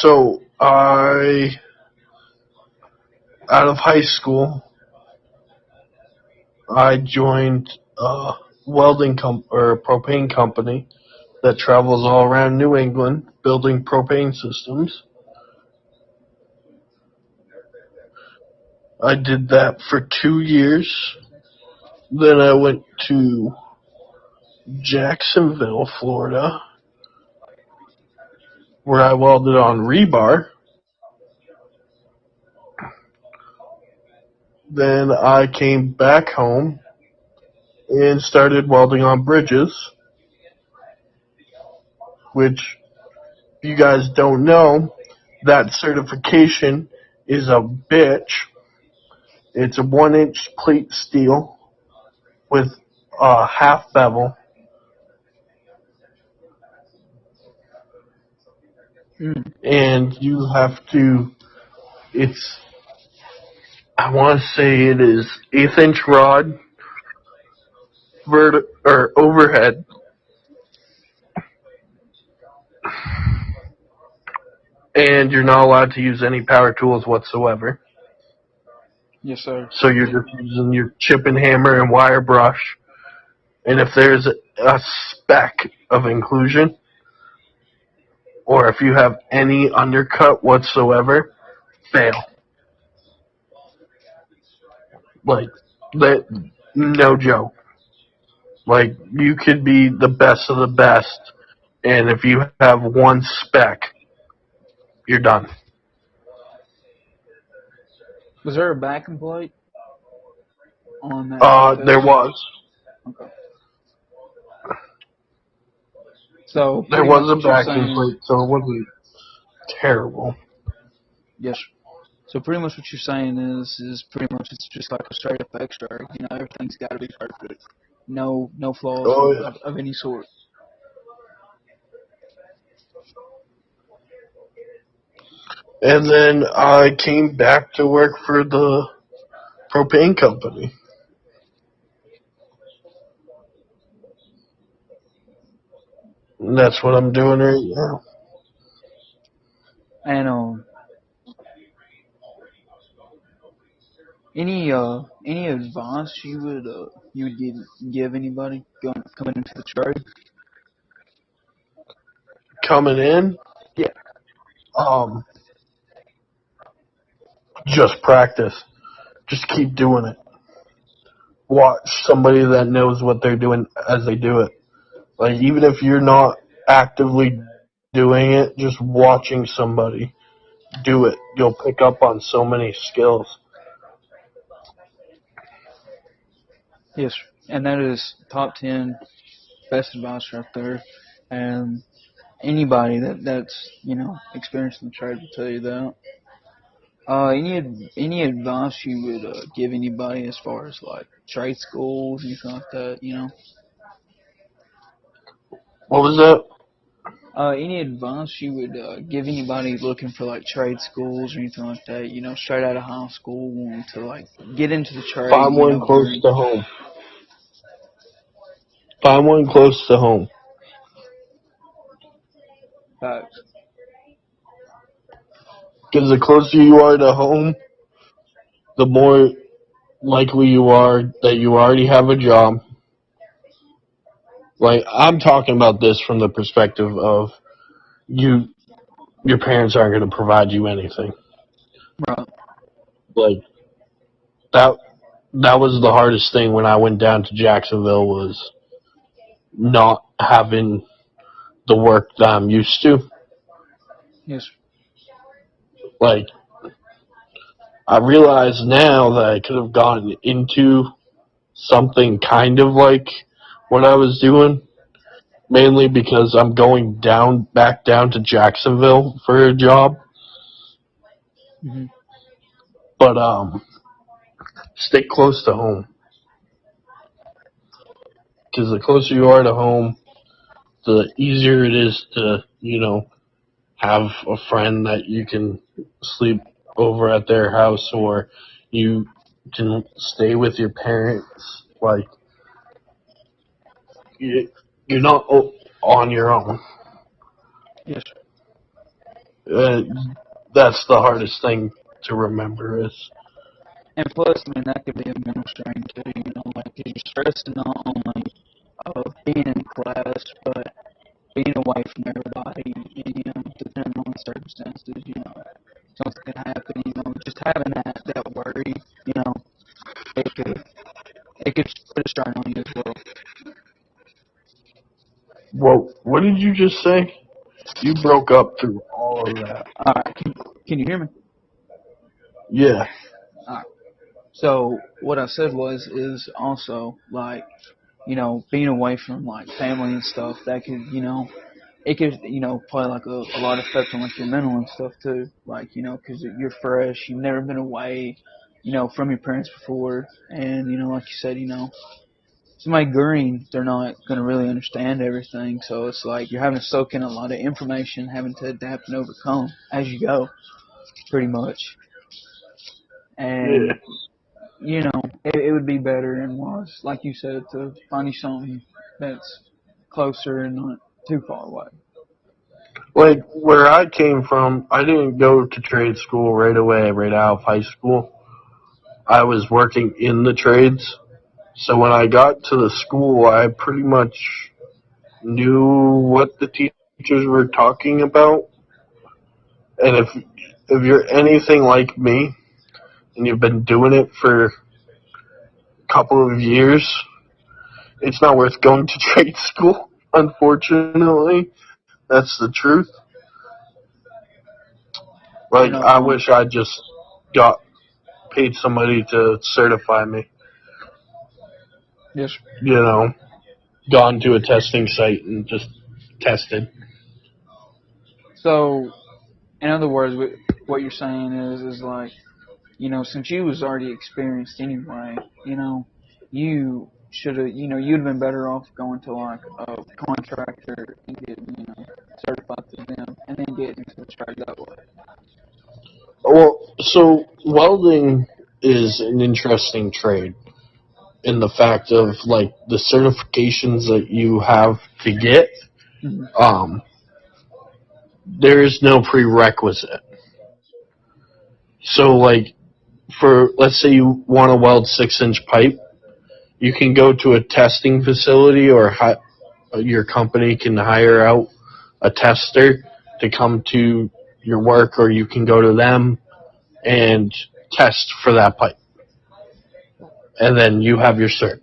So out of high school, I joined a propane company that travels all around New England building propane systems. I did that for 2 years. Then I went to Jacksonville, Florida, where I welded on rebar. Then I came back home and started welding on bridges, which, if you guys don't know, that certification is a bitch. It's a 1-inch plate steel with a half bevel. And you have to, I want to say it is 1/8-inch rod, overhead. And you're not allowed to use any power tools whatsoever. Yes, sir. So you're just using your chip and hammer and wire brush. And if there's a speck of inclusion, or if you have any undercut whatsoever, fail. Like, that, no joke. Like, you could be the best of the best, and if you have one speck, you're done. Was there a backing plate on that? There was. Okay. So there was a backing plate, so it wasn't terrible. Yes. So pretty much what you're saying is pretty much it's just like a straight up X-ray. You know, everything's got to be perfect. No flaws of any sort. And then I came back to work for the propane company. And that's what I'm doing right now. And any advice you would give anybody coming into the trade? Coming in? Yeah. Just practice. Just keep doing it. Watch somebody that knows what they're doing as they do it. Like, even if you're not actively doing it, just watching somebody do it, you'll pick up on so many skills. Yes, and that is top 10 best advice right there. And anybody that's experienced in the trade will tell you that. Any advice you would give anybody as far as like trade schools, anything like that, What was that? Any advice you would give anybody looking for like trade schools or anything like that, straight out of high school, wanting to like get into the trade? Find one close to home. Find one close to home. Facts. Because the closer you are to home, the more likely you are that you already have a job. Like, I'm talking about this from the perspective of your parents aren't going to provide you anything. Right. Like, that was the hardest thing when I went down to Jacksonville, was not having the work that I'm used to. Yes. Like, I realize now that I could have gotten into something kind of like what I was doing, mainly because I'm going back down to Jacksonville for a job. Mm-hmm. But stay close to home, because the closer you are to home, the easier it is to have a friend that you can sleep over at their house, or you can stay with your parents. Like, you're not on your own. Yes. That's the hardest thing to remember is. And plus, I mean, that could be a mental strain too, you know, like you're stressing not only of being in class, but being away from everybody, and, you know, depending on the circumstances, you know, something could happen, you know, just having that worry, you know, it could put a strain on you as well. Whoa, what did you just say? You broke up through all of that. Alright, can you hear me? Yeah. Alright. So, what I said is also, like, you know, being away from, like, family and stuff, that could, you know, it could, you know, play, like, a lot of effect on, like, your mental and stuff, too. Like, you know, because you're fresh, you've never been away, you know, from your parents before, and, you know, like you said, you know, somebody green, they're not going to really understand everything, so it's like you're having to soak in a lot of information, having to adapt and overcome as you go, pretty much. Yeah. And, you know, it would be better and wise, like you said, to find you something that's closer and not too far away. Like, where I came from, I didn't go to trade school right away, right out of high school. I was working in the trades. So when I got to the school, I pretty much knew what the teachers were talking about. And if you're anything like me, and you've been doing it for a couple of years, it's not worth going to trade school, unfortunately. That's the truth. You're Like, not I wrong. wish I just got paid somebody to certify me. Yes. You know, gone to a testing site and just tested. So, in other words, what you're saying is like, you know, since you was already experienced anyway, you know, you should have, you know, you'd have been better off going to like a contractor and getting, you know, certified through them, and then getting into the trade that way. Well, so welding is an interesting trade in the fact of, like, the certifications that you have to get. Mm-hmm. There is no prerequisite. So, like, for, let's say you want to weld 6-inch pipe, you can go to a testing facility, or your company can hire out a tester to come to your work, or you can go to them and test for that pipe. And then you have your cert.